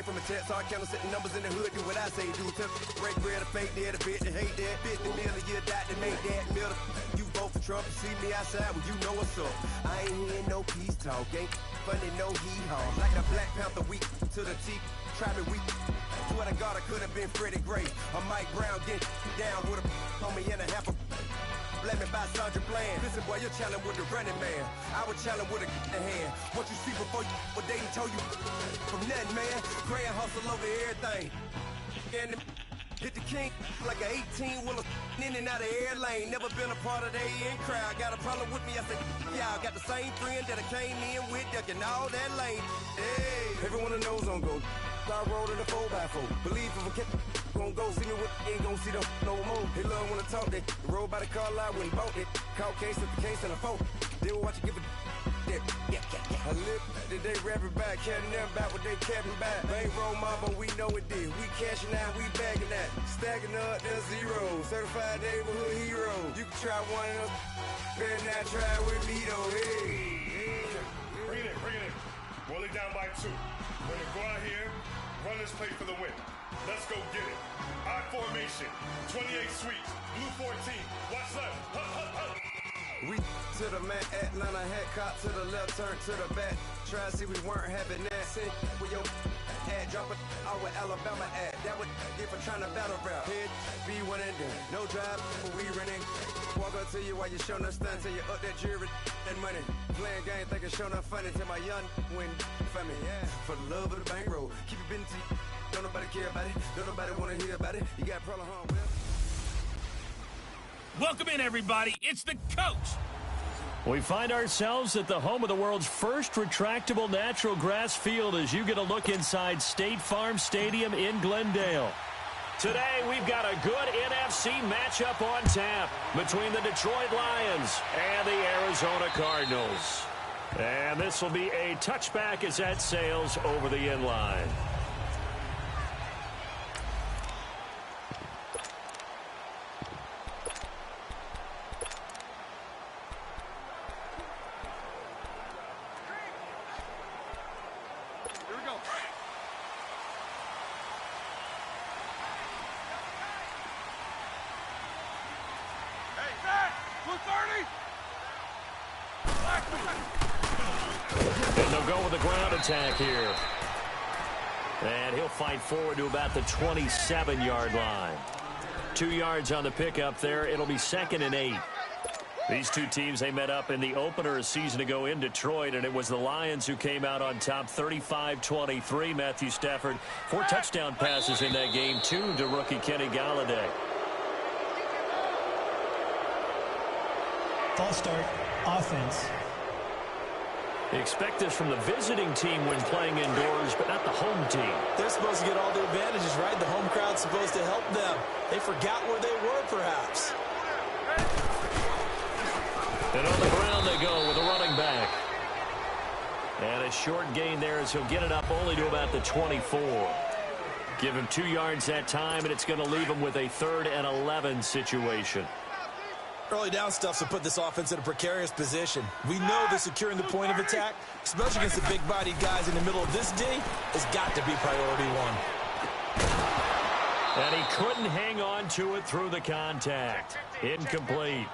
came from a test, so I count setting numbers in the hood, do what I say do. Break bread, a fake dead, a bit to hate that. 50 million, you died to make that middle. You vote for Trump, you see me outside, well, you know what's up. I ain't hearing no peace talk, ain't funny, no hee-haw. Like the Black Panther week to the teeth, try me weak. Swear to God, I could have been Freddie Gray. Or Mike Brown getting down with a homie and a half a. Let me buy Sandra Bland. Listen, boy, you're challenging with the running man. I was challenging with a in the hand. What you see before you, what they told you from nothing, man. Gray and hustle over everything. And hit the king like an 18-wheeler in and out of air lane. Never been a part of the in crowd. Got a problem with me, I said, y'all got the same friend that I came in with, ducking all that lane. Hey, everyone knows on go. I rolled in a 4x4. Believe if a kid gon' go see me with, ain't gon' see them no more. They love when I talk, they roll by the car lot when bought it. Caught case at the case and a phone. They will watch you give a that. I live today rapping back, caring them back what they capping back. They ain't roll mama, we know it did. We cashing out, we bagging that. Stacking up, there's zero. Certified neighborhood hero. You can try one of those, better not try with me though. Hey. Bring it in. Roll it down by 2. We're gonna go out here, run this play for the win. Let's go get it. I formation, 28 sweeps, blue 14. Watch left. Hup. We to the man, Atlanta hat caught to the left, turn to the back. Try to see we weren't having that. Sit with your ad, drop it out with Alabama ad. That would get for trying to battle rap. Head, be one and done. No drive, but we running. Walk up to you while you showing us stun till you up that jewelry and money. Playing game, thinking showing up funny till my young win for me. Yeah, for the love of the bankroll. Keep it busy. Don't nobody care about it. Don't nobody want to hear about it. You got a problem, huh? Welcome in, everybody. It's the coach. We find ourselves at the home of the world's first retractable natural grass field as you get a look inside State Farm Stadium in Glendale. Today, we've got a good NFC matchup on tap between the Detroit Lions and the Arizona Cardinals. And this will be a touchback as that sails over the end line. And they'll go with the ground attack here. And he'll fight forward to about the 27-yard line. 2 yards on the pickup there. It'll be 2nd and 8. These two teams, they met up in the opener a season ago in Detroit, and it was the Lions who came out on top 35-23. Matthew Stafford, 4 touchdown passes in that game, 2 to rookie Kenny Galladay. False start, offense. Expect this from the visiting team when playing indoors, but not the home team. They're supposed to get all the advantages, right? The home crowd's supposed to help them. They forgot where they were, perhaps. And on the ground they go with a running back. And a short gain there as he'll get it up only to about the 24. Give him 2 yards that time, and it's going to leave him with a 3rd and 11 situation. Early down stuff to put this offense in a precarious position. We know that securing the point of attack, especially against the big-bodied guys in the middle of this D, has got to be priority 1. And he couldn't hang on to it through the contact. Incomplete.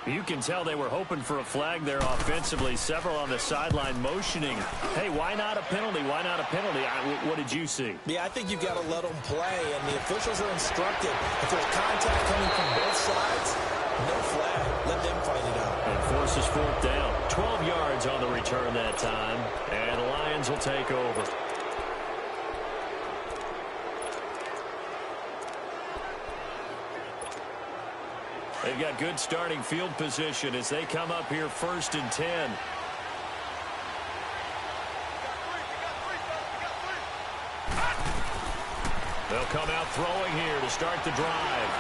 You can tell they were hoping for a flag there offensively. Several on the sideline motioning. Hey, why not a penalty? Why not a penalty? What did you see? Yeah, I think you've got to let them play, and the officials are instructed. If there's contact coming from both sides, no flag. Let them fight it out. And forces 4th down. 12 yards on the return that time, and the Lions will take over. They've got good starting field position as they come up here 1st and 10. They'll come out throwing here to start the drive.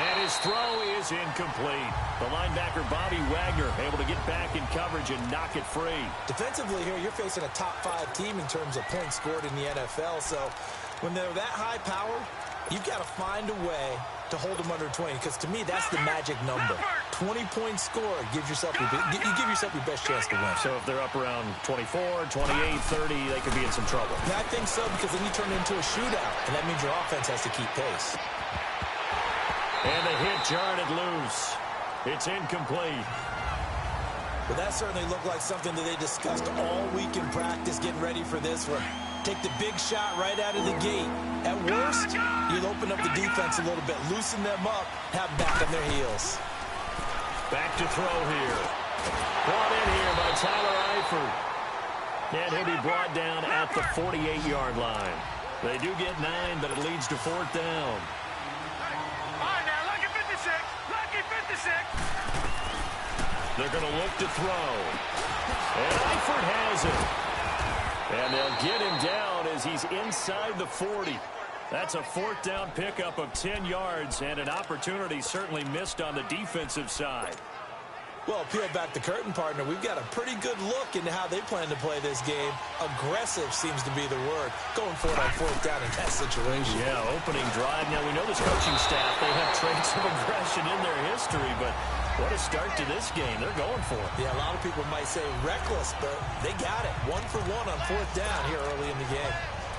And his throw is incomplete. The linebacker, Bobby Wagner, able to get back in coverage and knock it free. Defensively here, you're facing a top 5 team in terms of points scored in the NFL. So when they're that high powered, You've got to find a way to hold them under 20, because to me, that's the magic number. 20-point score gives yourself you give yourself your best chance to win. So if they're up around 24, 28, 30, they could be in some trouble. Yeah, I think so, because then you turn it into a shootout, and that means your offense has to keep pace. And the hit jarred it loose. It's incomplete. Well, that certainly looked like something that they discussed all week in practice, getting ready for this one. Take the big shot right out of the gate. At worst, you'll open up the defense a little bit, loosen them up, have them back on their heels. Back to throw here. Brought in here by Tyler Eifert. And he'll be brought down at the 48-yard line. They do get 9, but it leads to 4th down. All right, now, lucky 56. Lucky 56. They're going to look to throw. And Eifert has it. And they'll get him down as he's inside the 40. That's a 4th down pickup of 10 yards, and an opportunity certainly missed on the defensive side. Well, peel back the curtain, partner. We've got a pretty good look into how they plan to play this game. Aggressive seems to be the word. Going for it on 4th down in that situation. Yeah, opening drive. Now, we know this coaching staff, they have traits of aggression in their history, but what a start to this game. They're going for it. Yeah, a lot of people might say reckless, but they got it. 1 for 1 on 4th down here early in the game.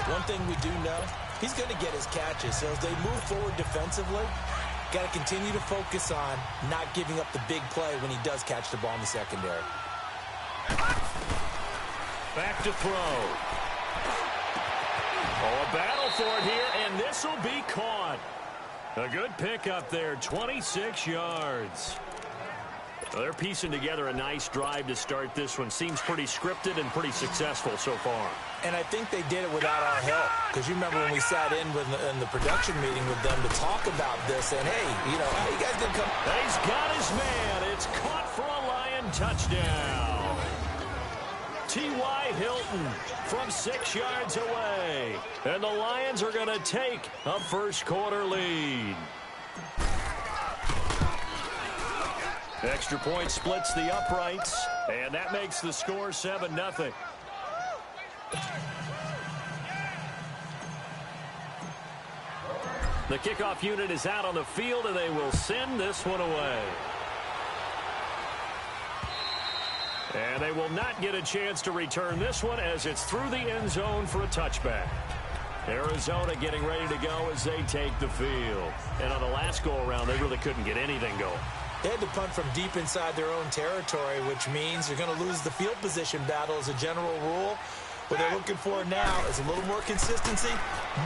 One thing we do know, he's going to get his catches. So as they move forward defensively, got to continue to focus on not giving up the big play when he does catch the ball in the secondary. Back to throw. Oh, a battle for it here, and this will be caught. A good pickup there, 26 yards. Well, they're piecing together a nice drive to start this one. Seems pretty scripted and pretty successful so far. And I think they did it without our help. Because you remember when we sat in the production meeting with them to talk about this. And, hey, you know, how you guys didn't come. He's got his man. It's caught for a Lion touchdown. T.Y. Hilton from 6 yards away. And the Lions are going to take a first-quarter lead. Extra point splits the uprights, and that makes the score 7-0. The kickoff unit is out on the field, and they will send this one away. And they will not get a chance to return this one as it's through the end zone for a touchback. Arizona getting ready to go as they take the field. And on the last go-around, they really couldn't get anything going. They had to punt from deep inside their own territory, which means you're going to lose the field position battle as a general rule. What they're looking for now is a little more consistency,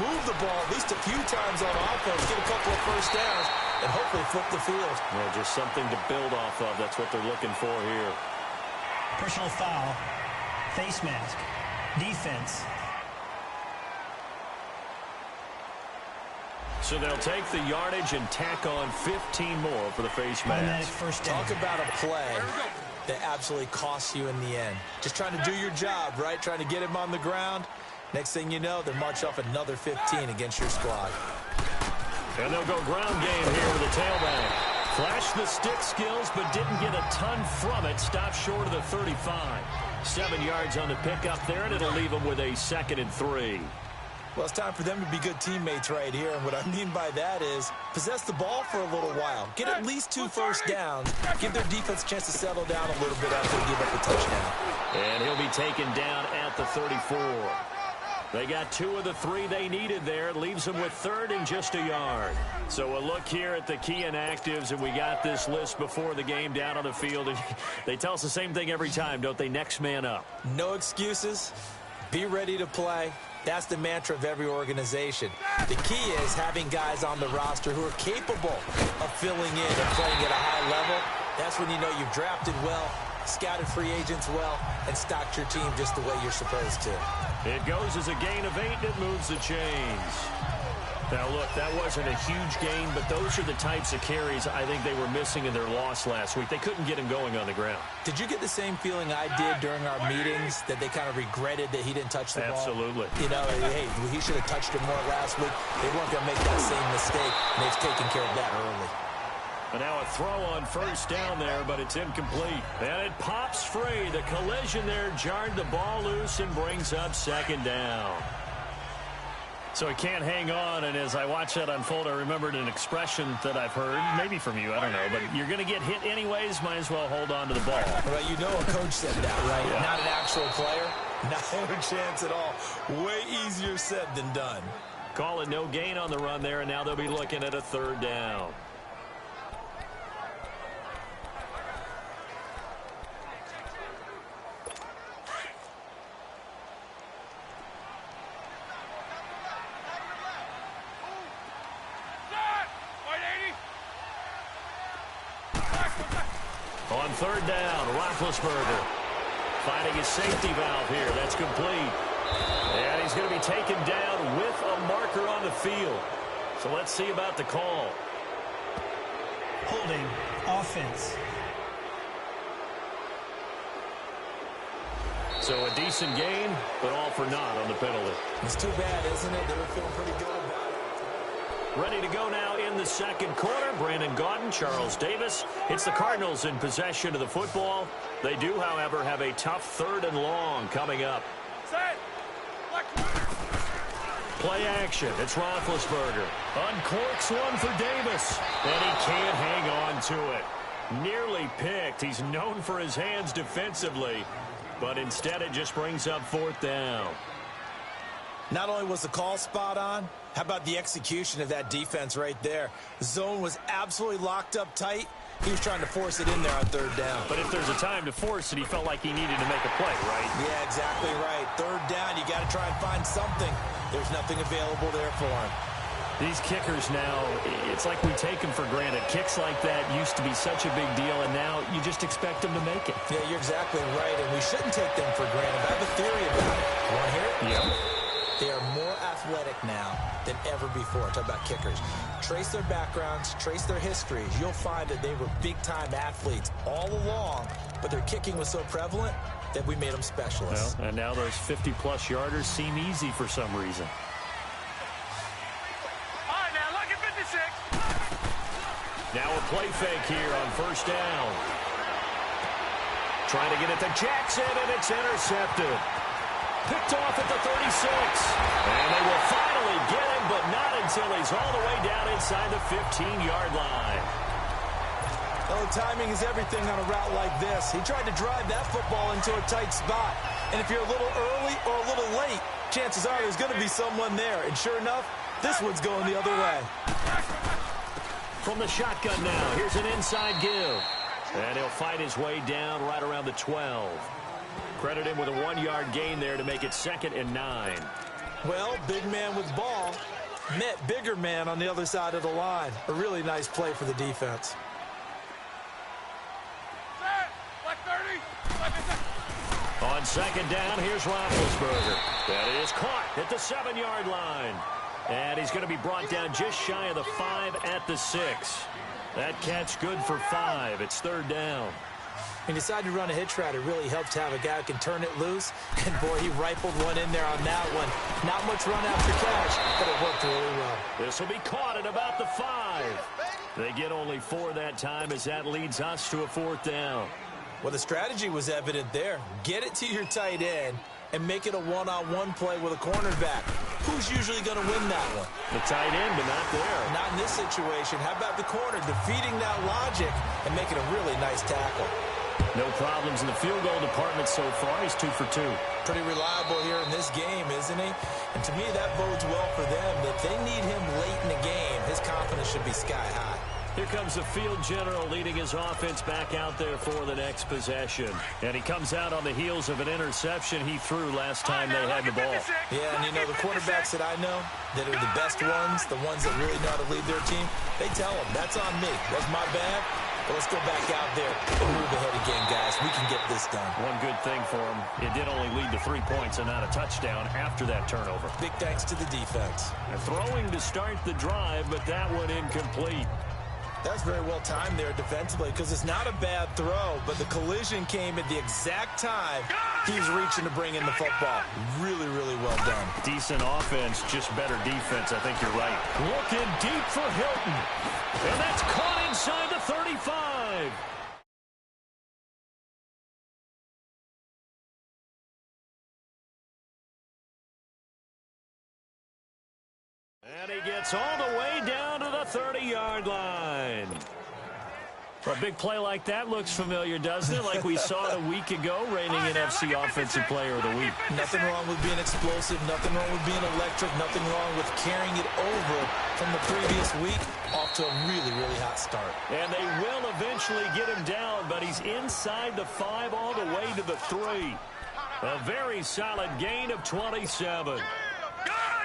move the ball at least a few times on offense, get a couple of first downs, and hopefully flip the field. Well, just something to build off of. That's what they're looking for here. Personal foul, face mask, defense. So they'll take the yardage and tack on 15 more for the face mask. First down. Talk about a play that absolutely costs you in the end. Just trying to do your job, right? Trying to get him on the ground. Next thing you know, they're marched off another 15 against your squad. And they'll go ground game here with the tailback. Flashed the stick skills, but didn't get a ton from it. Stopped short of the 35. 7 yards on the pickup there, and it'll leave them with a 2nd and 3. Well, it's time for them to be good teammates right here. And what I mean by that is possess the ball for a little while. Get at least 2 first downs. Give their defense a chance to settle down a little bit after they give up a touchdown. And he'll be taken down at the 34. They got 2 of the 3 they needed there. It leaves them with 3rd and just a yard. So a look here at the key inactives, and we got this list before the game down on the field. And they tell us the same thing every time, don't they? Next man up. No excuses. Be ready to play. That's the mantra of every organization. The key is having guys on the roster who are capable of filling in and playing at a high level. That's when you know you've drafted well, scouted free agents well, and stocked your team just the way you're supposed to. It goes as a gain of 8, and it moves the chains. Now, look, that wasn't a huge gain, but those are the types of carries I think they were missing in their loss last week. They couldn't get him going on the ground. Did you get the same feeling I did during our meetings, that they kind of regretted that he didn't touch the ball? Absolutely. You know, hey, he should have touched it more last week. They weren't going to make that same mistake, and they've taken care of that early. And now a throw on first down there, but it's incomplete. And it pops free. The collision there jarred the ball loose and brings up 2nd down. So he can't hang on, and as I watch that unfold, I remembered an expression that I've heard, maybe from you, I don't know, but you're going to get hit anyways, might as well hold on to the ball. Well, you know a coach said that, right? Yeah. Not an actual player. Not a chance at all. Way easier said than done. Call it no gain on the run there, and now they'll be looking at a third down. On third down, Roethlisberger finding his safety valve here. That's complete. And he's going to be taken down with a marker on the field. So let's see about the call. Holding, offense. So a decent gain, but all for naught on the penalty. It's too bad, isn't it? They were feeling pretty good about it. Ready to go now in the second quarter. Brandon Gaudin, Charles Davis. It's the Cardinals in possession of the football. They do, however, have a tough third and long coming up. Set. Play action. It's Roethlisberger. Uncorks one for Davis. And he can't hang on to it. Nearly picked. He's known for his hands defensively. But instead it just brings up fourth down. Not only was the call spot on, how about the execution of that defense right there? The zone was absolutely locked up tight. He was trying to force it in there on third down. But if there's a time to force it, he felt like he needed to make a play, right? Yeah, exactly right. Third down, you got to try and find something. There's nothing available there for him. These kickers now, it's like we take them for granted. Kicks like that used to be such a big deal, and now you just expect them to make it. Yeah, you're exactly right, and we shouldn't take them for granted. I have a theory about it. You want to hear it? Yeah. They are more athletic now than ever before. Talk about kickers. Trace their backgrounds, trace their histories. You'll find that they were big-time athletes all along, but their kicking was so prevalent that we made them specialists. Well, and now those 50-plus yarders seem easy for some reason. All right, now look at 56. Now a play fake here on first down. Trying to get it to Jackson, and it's intercepted. Picked off at the 36. And they will finally get him, but not until he's all the way down inside the 15-yard line. Oh, timing is everything on a route like this. He tried to drive that football into a tight spot. And if you're a little early or a little late, chances are there's going to be someone there. And sure enough, this one's going the other way. From the shotgun now, here's an inside give. And he'll fight his way down right around the 12. Credit him with a 1-yard gain there to make it 2nd and 9. Well, big man with ball met bigger man on the other side of the line. A really nice play for the defense. Set. Like 30. On second down, here's Roethlisberger. That is caught at the 7-yard line. And he's going to be brought down just shy of the 5 at the 6. That catch good for 5. It's third down. He decided to run a hitch route. It really helped to have a guy who can turn it loose. And, boy, he rifled one in there on that one. Not much run after catch, but it worked really well. This will be caught at about the 5. They get only 4 that time as that leads us to a fourth down. Well, the strategy was evident there. Get it to your tight end and make it a one-on-one play with a cornerback. Who's usually going to win that one? The tight end, but not there. Not in this situation. How about the corner defeating that logic and making a really nice tackle? No problems in the field goal department so far. He's 2 for 2. Pretty reliable here in this game, isn't he? And to me, that bodes well for them. If they need him late in the game, his confidence should be sky high. Here comes the field general leading his offense back out there for the next possession. And he comes out on the heels of an interception he threw last time they had the ball. Yeah, and you know, the quarterbacks that I know that are the best ones, the ones that really know how to lead their team, they tell them, that's on me. That's my bad. But let's go back out there and move ahead again, guys. We can get this done. One good thing for him, it did only lead to 3 points and not a touchdown after that turnover. Big thanks to the defense. And throwing to start the drive, but that one incomplete. That's very well timed there defensively because it's not a bad throw, but the collision came at the exact time he was reaching to bring in the football. Really, really well done. Decent offense, just better defense. I think you're right. Looking deep for Hilton. And that's caught inside the 35. gets all the way down to the 30-yard line. A big play like that looks familiar, doesn't it? Like we saw it a week ago, reigning NFC Offensive Player of the Week. Nothing wrong with being explosive. Nothing wrong with being electric. Nothing wrong with carrying it over from the previous week off to a really, really hot start. And they will eventually get him down, but he's inside the 5 all the way to the 3. A very solid gain of 27.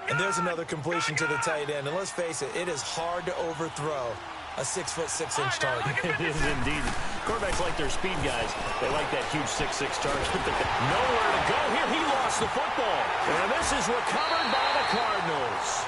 And there's another completion to the tight end. And let's face it, it is hard to overthrow a 6'6" target. It is indeed. Quarterbacks like their speed guys. They like that huge 6'6" target. Nowhere to go here. He lost the football. And this is recovered by the Cardinals.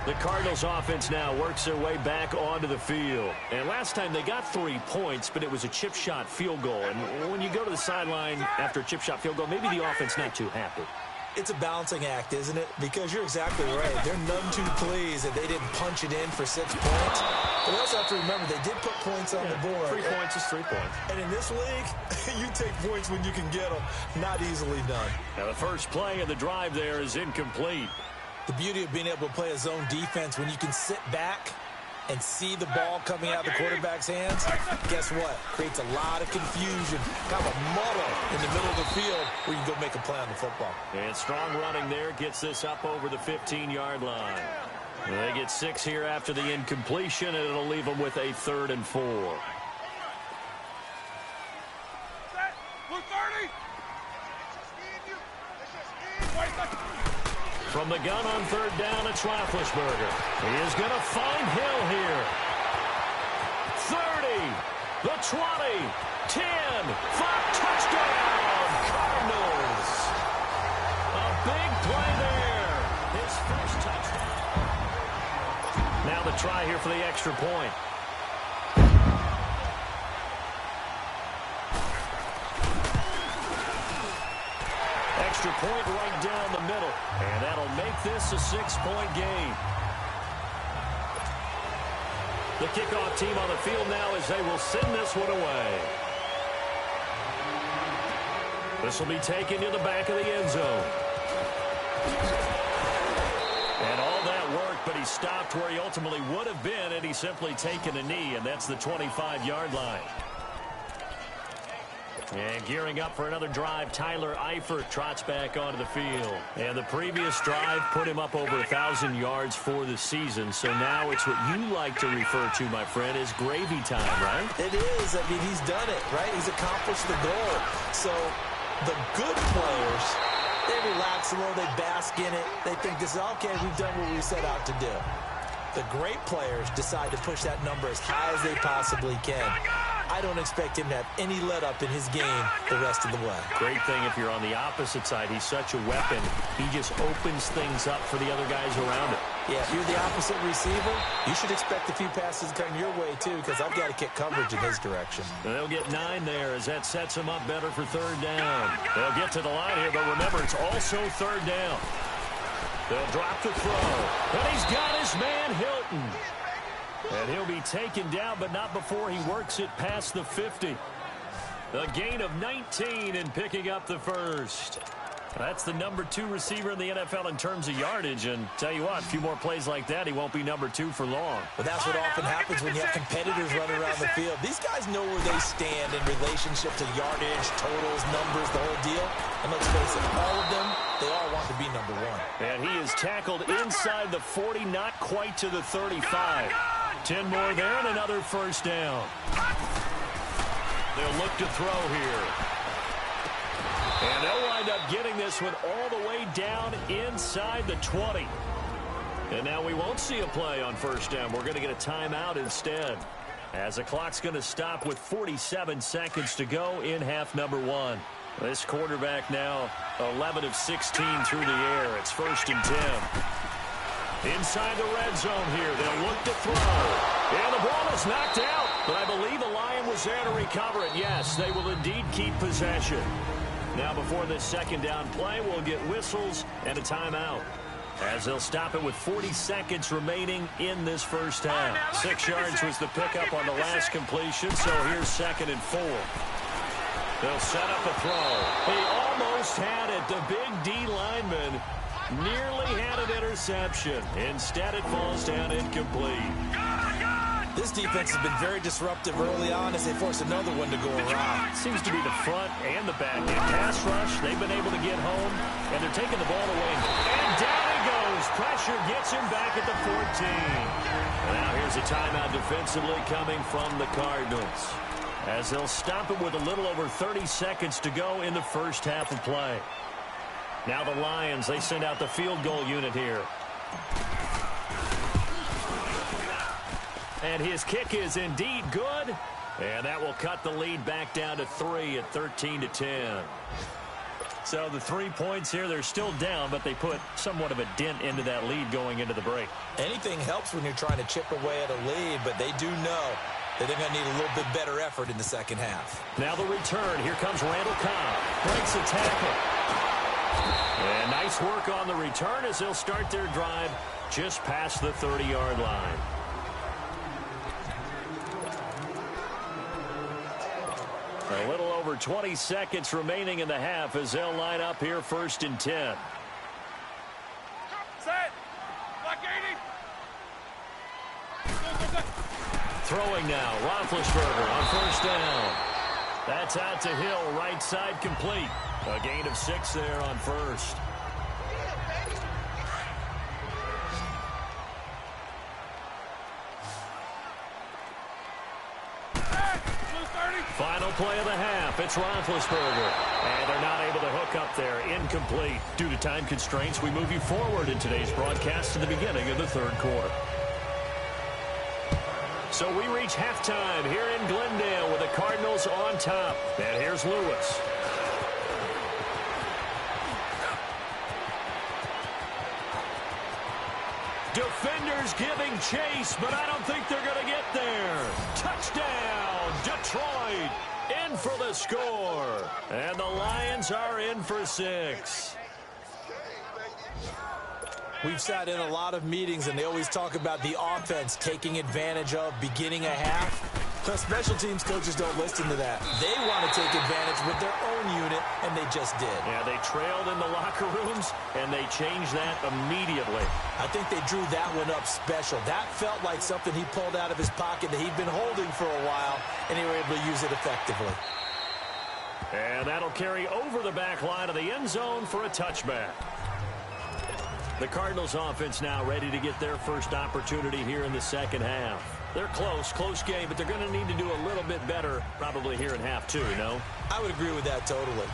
The Cardinals offense now works their way back onto the field. And last time they got 3 points, but it was a chip shot field goal. And when you go to the sideline after a chip shot field goal, maybe the offense not too happy. It's a balancing act, isn't it? Because you're exactly right. They're none too pleased that they didn't punch it in for 6 points. But we also have to remember they did put points on the board. 3 points is 3 points. And in this league, you take points when you can get them. Not easily done. Now the first play of the drive there is incomplete. The beauty of being able to play a zone defense when you can sit back and see the ball coming out of the quarterback's hands, guess what? Creates a lot of confusion, kind of a muddle in the middle of the field where you can go make a play on the football. And strong running there gets this up over the 15-yard line. They get 6 here after the incompletion, and it'll leave them with a 3rd and 4. From the gun on 3rd down, it's Roethlisberger. He is going to find Hill here. 30, the 20, 10, 5, touchdown, Cardinals. A big play there. His first touchdown. Now the try here for the extra point. Extra point right down the middle. And that'll make this a 6-point game. The kickoff team on the field now as they will send this one away. This will be taken to the back of the end zone. And all that worked, but he stopped where he ultimately would have been had he simply taken a knee, and that's the 25-yard line. And gearing up for another drive, Tyler Eifert trots back onto the field. And the previous drive put him up over 1,000 yards for the season. So now it's what you like to refer to, my friend, as gravy time, right? It is. I mean, he's done it, right? He's accomplished the goal. So the good players, they relax a little, they bask in it. They think this is, okay, we've done what we set out to do. The great players decide to push that number as high as they possibly can. I don't expect him to have any let-up in his game the rest of the way. Great thing if you're on the opposite side. He's such a weapon. He just opens things up for the other guys around him. Yeah, if you're the opposite receiver, you should expect a few passes to come your way, too, because I've got to kick coverage in his direction. And they'll get 9 there as that sets them up better for 3rd down. They'll get to the line here, but remember, it's also 3rd down. They'll drop the throw. And he's got his man, Hilton. And he'll be taken down, but not before he works it past the 50. A gain of 19 and picking up the first. That's the number 2 receiver in the NFL in terms of yardage. And tell you what, a few more plays like that, he won't be number 2 for long. But that's what often happens when you have competitors running around the field. These guys know where they stand in relationship to yardage, totals, numbers, the whole deal. And let's face it, all of them, they all want to be number 1. And he is tackled inside the 40, not quite to the 35. 10 more there and another first down. They'll look to throw here. And they'll wind up getting this one all the way down inside the 20. And now we won't see a play on first down. We're going to get a timeout instead, as the clock's going to stop with 47 seconds to go in half number 1. This quarterback now 11 of 16 through the air. It's 1st and 10. Inside the red zone here. They'll look to throw. And the ball is knocked out. But I believe the Lion was there to recover it. Yes, they will indeed keep possession. Now before this 2nd down play, we'll get whistles and a timeout. as they'll stop it with 40 seconds remaining in this first half. 6 yards was the pickup on the last completion, so here's 2nd and 4. They'll set up a throw. He almost had it. The big D lineman nearly had an interception. Instead, it falls down incomplete. This defense has been very disruptive early on as they force another one to go around. Seems to be the front and the back. In pass rush, they've been able to get home, and they're taking the ball away. And down he goes. Pressure gets him back at the 14. Now here's a timeout defensively coming from the Cardinals, as they'll stop it with a little over 30 seconds to go in the first half of play. Now the Lions, they send out the field goal unit here. And his kick is indeed good. And that will cut the lead back down to 3 at 13-10. So the 3 points here, they're still down, but they put somewhat of a dent into that lead going into the break. Anything helps when you're trying to chip away at a lead, but they do know that they're going to need a little bit better effort in the second half. Now the return. Here comes Randall Cobb. Breaks a tackle. And nice work on the return as they'll start their drive just past the 30-yard line. A little over 20 seconds remaining in the half as they'll line up here 1st and 10. Set. Block 80. Throwing now. Roethlisberger on 1st down. That's out to Hill. Right side complete. A gain of 6 there on 1st. Final play of the half. It's Roethlisberger. And they're not able to hook up there. Incomplete. Due to time constraints, we move you forward in today's broadcast to the beginning of the 3rd quarter. So we reach halftime here in Glendale with the Cardinals on top. And here's Lewis. Defenders giving chase, but I don't think they're going to get there. Touchdown, Detroit, in for the score. And the Lions are in for 6. We've sat in a lot of meetings, and they always talk about the offense taking advantage of beginning a half. The special teams coaches don't listen to that. They want to take advantage with their own unit, and they just did. Yeah, they trailed in the locker rooms, and they changed that immediately. I think they drew that one up special. That felt like something he pulled out of his pocket that he'd been holding for a while, and they were able to use it effectively. And that'll carry over the back line of the end zone for a touchback. The Cardinals offense now ready to get their first opportunity here in the second half. They're close game, but they're going to need to do a little bit better probably here in half 2, no? I would agree with that totally.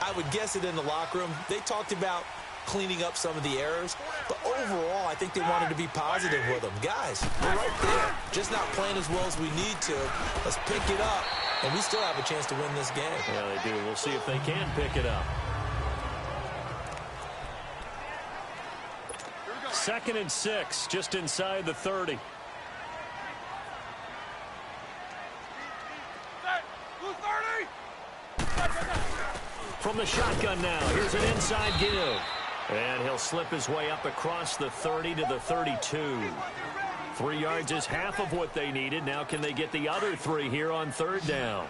I would guess it in the locker room. They talked about cleaning up some of the errors, but overall, I think they wanted to be positive with them. Guys, we're right there. Just not playing as well as we need to. Let's pick it up, and we still have a chance to win this game. Yeah, they do. We'll see if they can pick it up. 2nd and 6, just inside the 30. From the shotgun now, here's an inside give. And he'll slip his way up across the 30 to the 32. 3 yards is half of what they needed. Now can they get the other 3 here on 3rd down?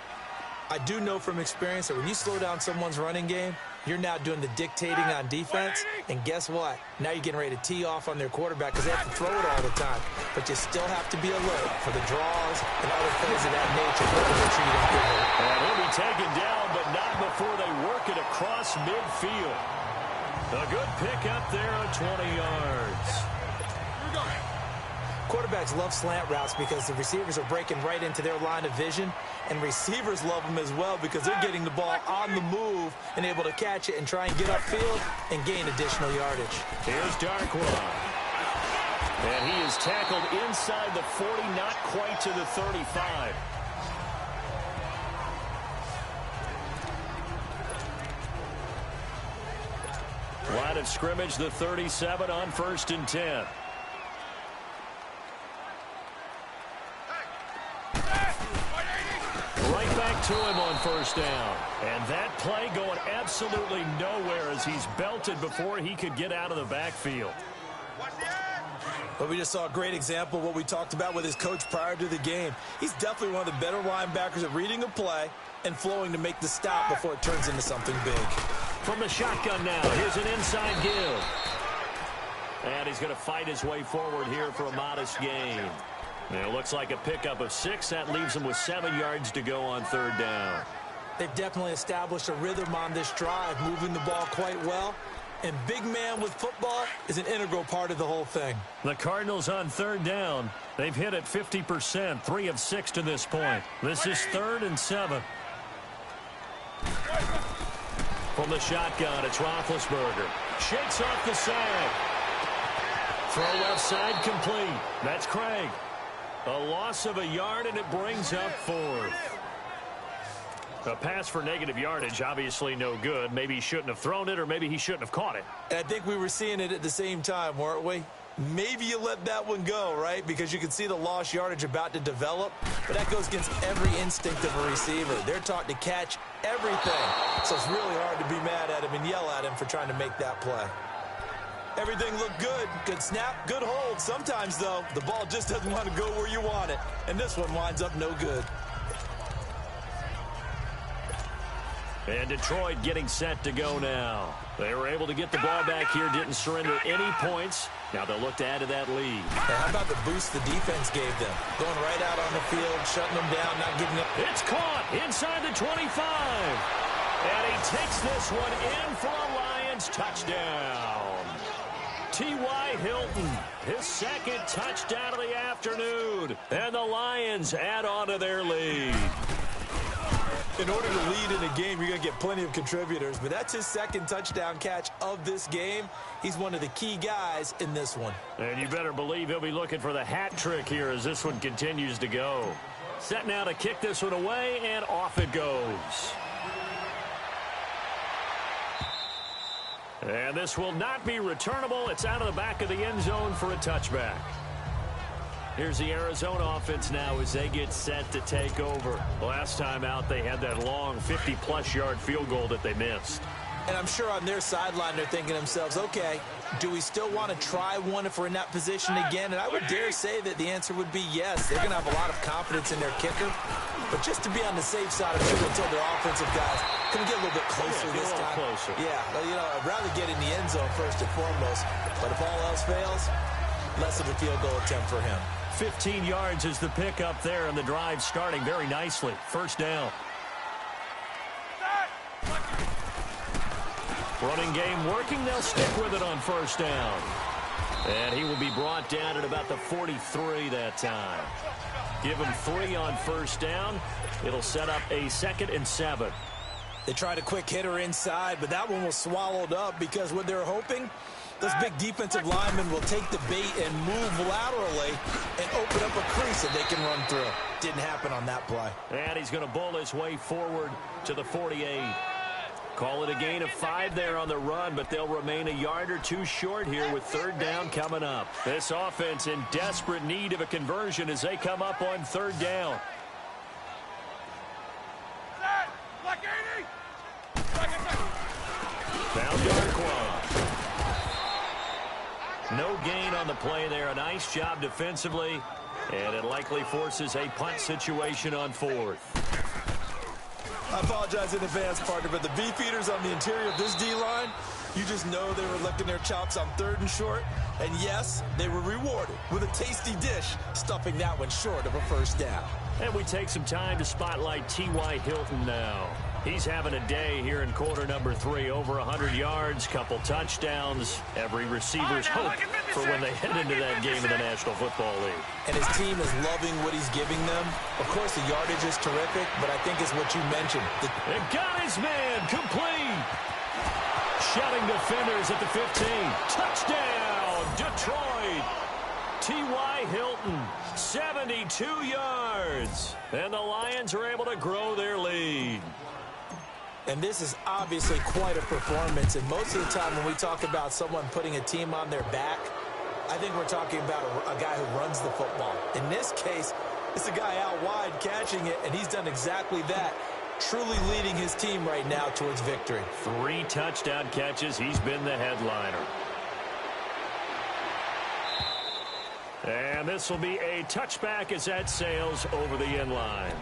I do know from experience that when you slow down someone's running game, you're now doing the dictating on defense. And guess what? Now you're getting ready to tee off on their quarterback because they have to throw it all the time. But you still have to be alert for the draws and other things of that nature. Make sure you don't get hurt. And he'll be taken down, but not before they work it across midfield. A good pick up there on 20 yards. Quarterbacks love slant routes because the receivers are breaking right into their line of vision, and receivers love them as well because they're getting the ball on the move and able to catch it and try and get upfield and gain additional yardage. Here's Darkwa. And he is tackled inside the 40, not quite to the 35. Line of scrimmage, the 37 on 1st and 10. Right back to him on 1st down. And that play going absolutely nowhere as he's belted before he could get out of the backfield. But we just saw a great example of what we talked about with his coach prior to the game. He's definitely one of the better linebackers at reading a play and flowing to make the stop before it turns into something big. From the shotgun now, here's an inside give. And he's going to fight his way forward here for a modest gain. And it looks like a pickup of 6. That leaves him with 7 yards to go on third down. They've definitely established a rhythm on this drive, moving the ball quite well. And big man with football is an integral part of the whole thing. The Cardinals on third down. They've hit it 50%, 3 of 6 to this point. This is 3rd and 7. From the shotgun, it's Roethlisberger. Shakes off the sack. Throw left side complete. That's Craig. A loss of a yard, and it brings up 4th. A pass for negative yardage, obviously no good. Maybe he shouldn't have thrown it, or maybe he shouldn't have caught it. And I think we were seeing it at the same time, weren't we? Maybe you let that one go, right? Because you can see the lost yardage about to develop. But that goes against every instinct of a receiver. They're taught to catch everything. So it's really hard to be mad at him and yell at him for trying to make that play. Everything looked good. Good snap, good hold. Sometimes, though, the ball just doesn't want to go where you want it. And this one winds up no good. And Detroit getting set to go now. They were able to get the ball back here, didn't surrender any points. Now they'll look to add to that lead. Hey, how about the boost the defense gave them? Going right out on the field, shutting them down, not giving up. It's caught inside the 25. And he takes this one in for a Lions touchdown. T.Y. Hilton, his 2nd touchdown of the afternoon. And the Lions add on to their lead. In order to lead in a game, you're going to get plenty of contributors, but that's his 2nd touchdown catch of this game. He's one of the key guys in this one. And you better believe he'll be looking for the hat trick here as this one continues to go. Set now to kick this one away, and off it goes. And this will not be returnable. It's out of the back of the end zone for a touchback. Here's the Arizona offense now as they get set to take over. Last time out, they had that long 50-plus yard field goal that they missed. And I'm sure on their sideline they're thinking to themselves, okay, do we still want to try one if we're in that position again? And I would dare say that the answer would be yes. They're going to have a lot of confidence in their kicker. But just to be on the safe side of it until their offensive guys can get a little bit closer this time. Closer. Yeah, well, you know, I'd rather get in the end zone first and foremost. But if all else fails, less of a field goal attempt for him. 15 yards is the pickup there, and the drive starting very nicely. First down. Running game working. They'll stick with it on first down. And he will be brought down at about the 43 that time. Give him 3 on first down. It'll set up a 2nd and 7. They tried a quick hitter inside, but that one was swallowed up because what they're hoping, those big defensive linemen will take the bait and move laterally and open up a crease that they can run through. Didn't happen on that play. And he's going to bowl his way forward to the 48. Call it a gain of 5 there on the run, but they'll remain a yard or 2 short here with third down coming up. This offense in desperate need of a conversion as they come up on third down. Found Darkwa. No gain on the play there. A nice job defensively, and it likely forces a punt situation on 4th. I apologize in advance, partner, but the beefeaters on the interior of this D-line, you just know they were licking their chops on 3rd and short. And yes, they were rewarded with a tasty dish, stuffing that one short of a first down. And we take some time to spotlight T.Y. Hilton now. He's having a day here in quarter number 3. Over 100 yards, couple touchdowns. Every receiver's hope for when they head into that game in the National Football League. And his team is loving what he's giving them. Of course, the yardage is terrific, but I think it's what you mentioned. And got his man complete. Shouting defenders at the 15. Touchdown, Detroit. T.Y. Hilton, 72 yards. And the Lions are able to grow their lead. And this is obviously quite a performance. And most of the time when we talk about someone putting a team on their back, I think we're talking about a guy who runs the football. In this case, it's a guy out wide catching it, and he's done exactly that, truly leading his team right now towards victory. 3 touchdown catches. He's been the headliner. And this will be a touchback as that sails over the end line.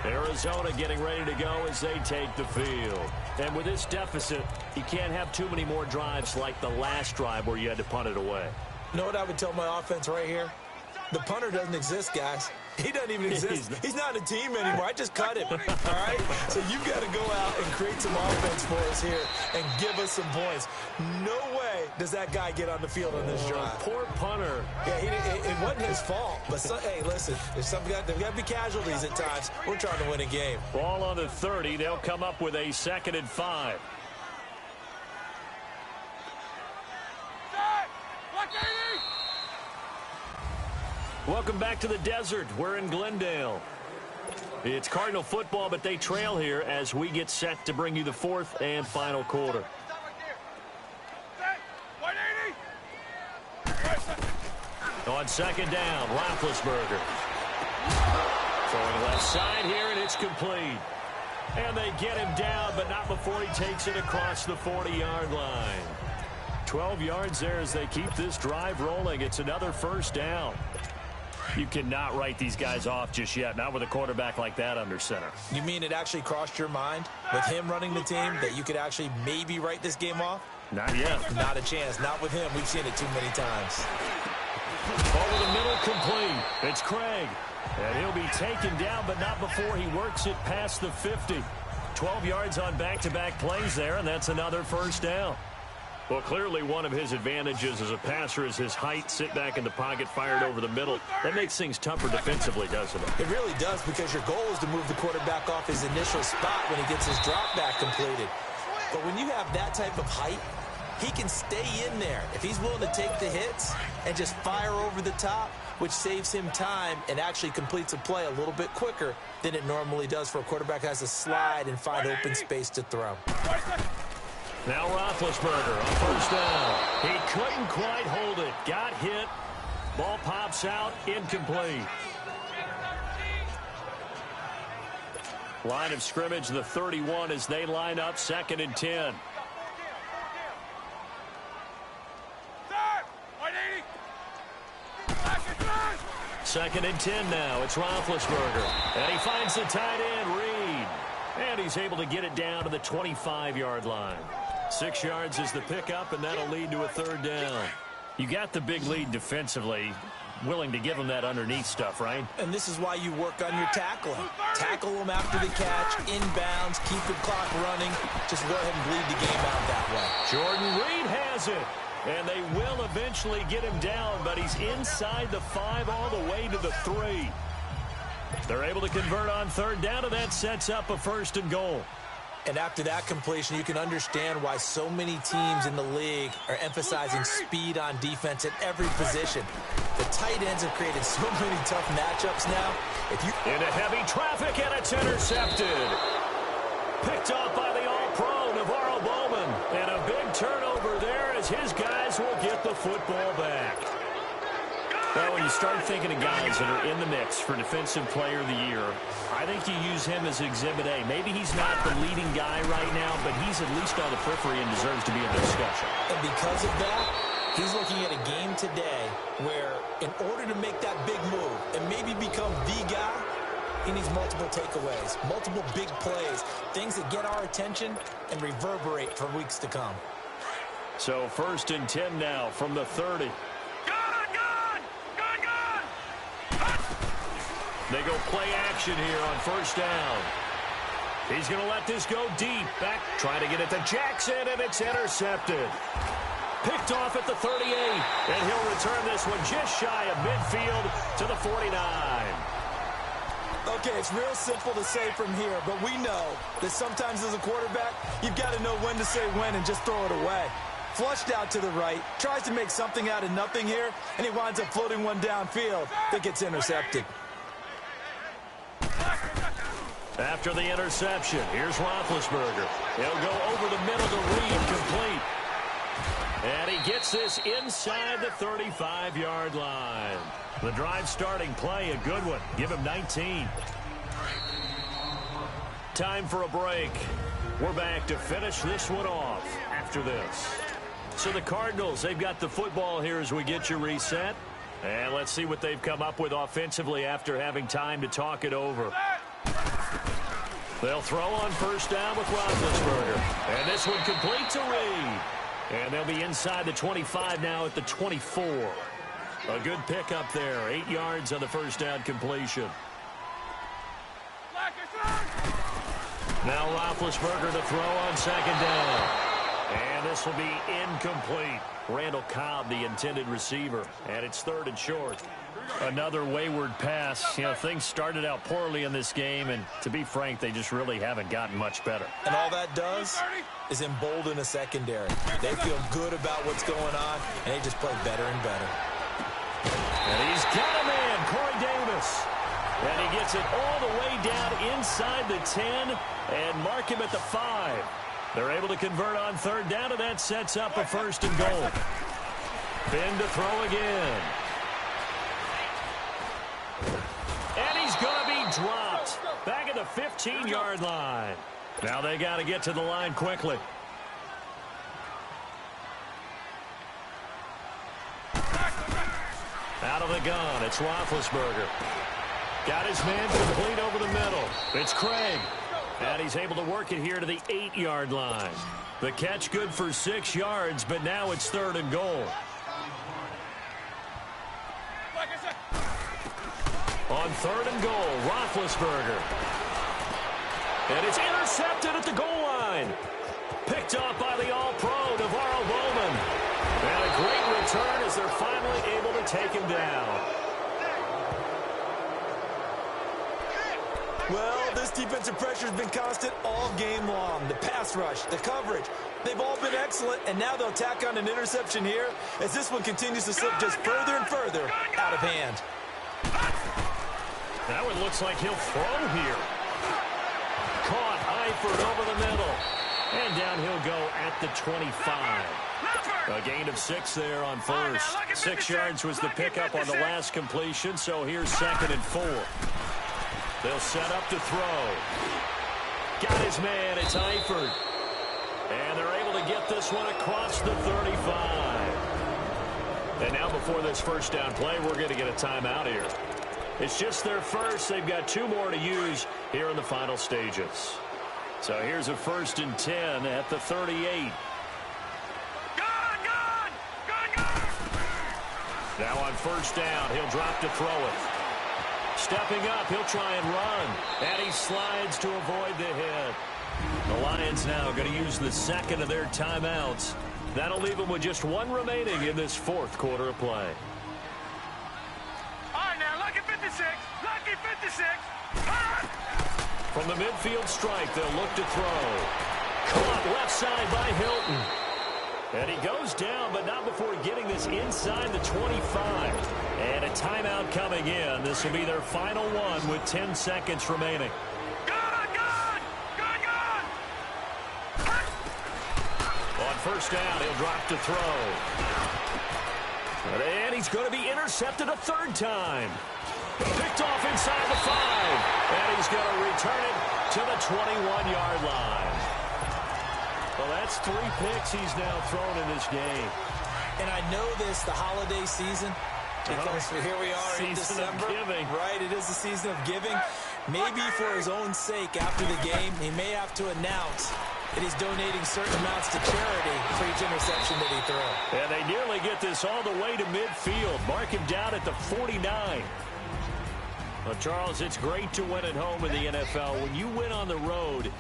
Arizona getting ready to go as they take the field. And with this deficit, you can't have too many more drives like the last drive where you had to punt it away. You know what I would tell my offense right here? The punter doesn't exist, guys. He doesn't even exist. He's not a team anymore. I just cut him, all right? So you've got to go out and create some offense for us here and give us some points. No way does that guy get on the field on this drive. Poor punter. Yeah, it wasn't his fault. But, hey, listen, there's got to be casualties at times. We're trying to win a game. Ball on the 30. They'll come up with a 2nd and 5. Welcome back to the desert. We're in Glendale. It's Cardinal football, but they trail here as we get set to bring you the 4th and final quarter. On 2nd down, Roethlisberger. Throwing left side here, and it's complete. And they get him down, but not before he takes it across the 40-yard line. 12 yards there as they keep this drive rolling. It's another 1st down. You cannot write these guys off just yet, not with a quarterback like that under center. You mean it actually crossed your mind with him running the team that you could actually maybe write this game off? Not yet. Not a chance. Not with him. We've seen it too many times. Over the middle, complete. It's Craig. And he'll be taken down, but not before he works it past the 50. 12 yards on back-to-back plays there, and that's another 1st down. Well, clearly one of his advantages as a passer is his height, sit back in the pocket, fired over the middle. That makes things tougher defensively, doesn't it? It really does, because your goal is to move the quarterback off his initial spot when he gets his drop back completed. But when you have that type of height, he can stay in there if he's willing to take the hits and just fire over the top, which saves him time and actually completes a play a little bit quicker than it normally does for a quarterback who has to slide and find open space to throw. Now Roethlisberger on 1st down. He couldn't quite hold it. Got hit. Ball pops out. Incomplete. Line of scrimmage, the 31 as they line up 2nd and 10. Second and 10 now. It's Roethlisberger. And he finds the tight end, Reed. And he's able to get it down to the 25-yard line. 6 yards is the pickup, and that'll lead to a 3rd down. You got the big lead defensively. Willing to give him that underneath stuff, right? And this is why you work on your tackling. Tackle him after the catch, inbounds, keep the clock running. Just go ahead and bleed the game out that way. Jordan Reed has it. And they will eventually get him down, but he's inside the 5 all the way to the 3. They're able to convert on 3rd down, and that sets up a 1st and goal. And after that completion, you can understand why so many teams in the league are emphasizing speed on defense at every position. The tight ends have created so many tough matchups now. Into heavy traffic, and it's intercepted. Picked off by the All-Pro, Navarro Bowman. And a big turnover there as his guys will get the football back. Well, when you start thinking of guys that are in the mix for Defensive Player of the Year, I think you use him as Exhibit A. Maybe he's not the leading guy right now, but he's at least on the periphery and deserves to be in the discussion. And because of that, he's looking at a game today where in order to make that big move and maybe become the guy, he needs multiple takeaways, multiple big plays, things that get our attention and reverberate for weeks to come. So 1st and 10 now from the 30. They go play action here on 1st down. He's going to let this go deep. Back, trying to get it to Jackson, and it's intercepted. Picked off at the 38, and he'll return this one just shy of midfield to the 49. Okay, it's real simple to say from here, but we know that sometimes as a quarterback, you've got to know when to say when and just throw it away. Flushed out to the right, tries to make something out of nothing here, and he winds up floating one downfield that gets intercepted. After the interception, here's Roethlisberger. He'll go over the middle to Reed, complete. And he gets this inside the 35-yard line. The drive starting play, a good one. Give him 19. Time for a break. We're back to finish this one off after this. So the Cardinals, they've got the football here as we get you reset. And let's see what they've come up with offensively after having time to talk it over. They'll throw on first down with Roethlisberger. And this one complete to Reed. And they'll be inside the 25 now at the 24. A good pickup there. 8 yards on the first down completion. Now Roethlisberger to throw on second down. And this will be incomplete. Randall Cobb, the intended receiver. And it's 3rd and short. Another wayward pass. You know, things started out poorly in this game, and to be frank, they just really haven't gotten much better. And all that does is embolden a secondary. They feel good about what's going on, and they just play better and better. And he's got a man, Corey Davis. And he gets it all the way down inside the 10 and mark him at the 5. They're able to convert on 3rd down, and that sets up a 1st and goal. Ben to throw again. And he's going to be dropped back at the 15-yard line. Now they got to get to the line quickly. Out of the gun, it's Roethlisberger. Got his man complete over the middle. It's Craig. And he's able to work it here to the 8-yard line. The catch good for 6 yards, but now it's 3rd and goal. On 3rd and goal, Roethlisberger. And it's intercepted at the goal line. Picked off by the All-Pro, Navarro Bowman. And a great return as they're finally able to take him down. Well, this defensive pressure has been constant all game long. The pass rush, the coverage, they've all been excellent, and now they'll tack on an interception here as this one continues to slip just further and further out of hand. That one looks like he'll throw here. Caught Eifert over the middle. And down he'll go at the 25. A gain of 6 there on first. 6 yards was the pickup on the last completion, so here's 2nd and 4. They'll set up to throw. Got his man, it's Eifert. And they're able to get this one across the 35. And now before this first down play, we're going to get a timeout here. It's just their first. They've got 2 more to use here in the final stages. So here's a 1st and 10 at the 38. Now on first down, he'll drop to throw it. Stepping up, he'll try and run. And he slides to avoid the hit. The Lions now going to use the 2nd of their timeouts. That'll leave them with just 1 remaining in this 4th quarter of play. All right, now, lucky 56. Lucky 56. From the midfield strike, they'll look to throw. Caught left side by Hilton. And he goes down, but not before getting this inside the 25. And a timeout coming in. This will be their final one with 10 seconds remaining. On first down, he'll drop to throw. And he's going to be intercepted a 3rd time. Picked off inside the 5. And he's going to return it to the 21-yard line. Well, that's 3 picks he's now thrown in this game. And I know this, the holiday season, because here we are in December. Right, it is the season of giving. Maybe for his own sake after the game, he may have to announce that he's donating certain amounts to charity for each interception that he throws. And they nearly get this all the way to midfield. Mark him down at the 49. Well, Charles, it's great to win at home in the NFL. When you win on the road,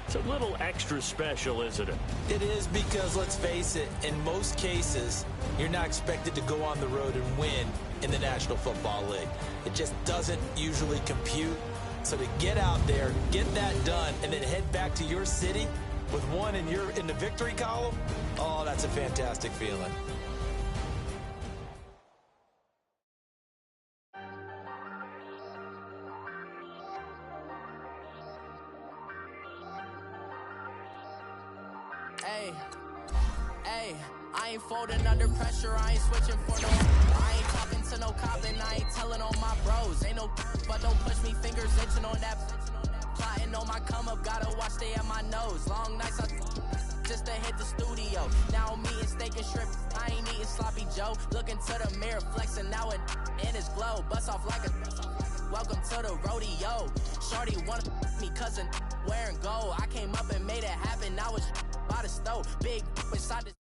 it's a little extra special, isn't it? It is, because, let's face it, in most cases, you're not expected to go on the road and win in the National Football League. It just doesn't usually compute. So to get out there, get that done, and then head back to your city with 1 in the victory column, oh, that's a fantastic feeling. Hey, I ain't folding under pressure, I ain't switching for no. I ain't talking to no cop and I ain't telling on my bros. Ain't no but don't push me, fingers itching on that. Plotting on my come up, gotta watch stay at my nose. Long nights just to hit the studio. rodeo. Now I'm eating steak and shrimp, I ain't eating sloppy Joe. Looking to the mirror, flexing now it in his glow. Bust off like a welcome to the rodeo. Shorty wanna me cousin wearing gold. I came up and made it happen, I was by the stove. Big inside the